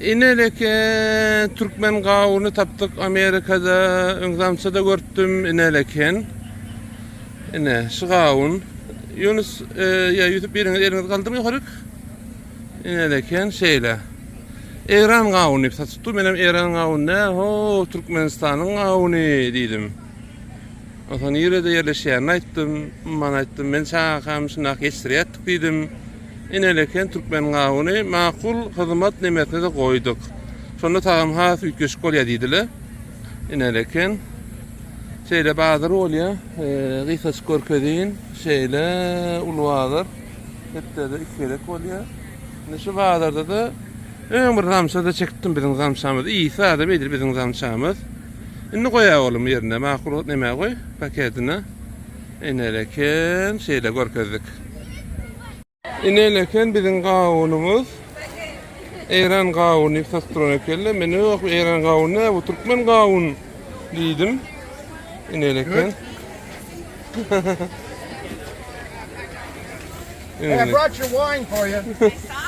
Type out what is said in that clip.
İneleken Türkmen gawuny tapdyk Amerikada, Öňzamçyda görtdim ineleken. Ine şu gawun Yunus ya ýüzüp biriňiz galdyrmy ýokaryk. Ineleken şeýle. Eran gawuny satdy, menem Eran gawuny, ho Türkmenistanyň gawuny diýdim. Otan ýerde ýerleşýän aýtdym, man aýtdym, men çaňam şundak geçirýärdik diýdim. Ineleken Türkmen gawuny makul hyzmat nemesine de goýduk. Şonda tagam has ýükgeş bolýar diýdiler. Ineleken şeýle bazar bolýar, gysgaç görkezin, şeýle ulwadyr. Hepde de ikilek bolýar. Şu bazarda da öňür gamçada çekdim biziň gamçamyz. Ýa-da beýdir biziň gamçamyz. Indi goýa oğlum ýerine makul neme goý paketine. Ineleken şeýle görkezdik. İneleken biziň gawunymyz Eran gawuny satdyran kelle. Men ýok Eran gawuny, bu Türkmen gawun diýdim. Ineleken. Hey, I brought your wine for you.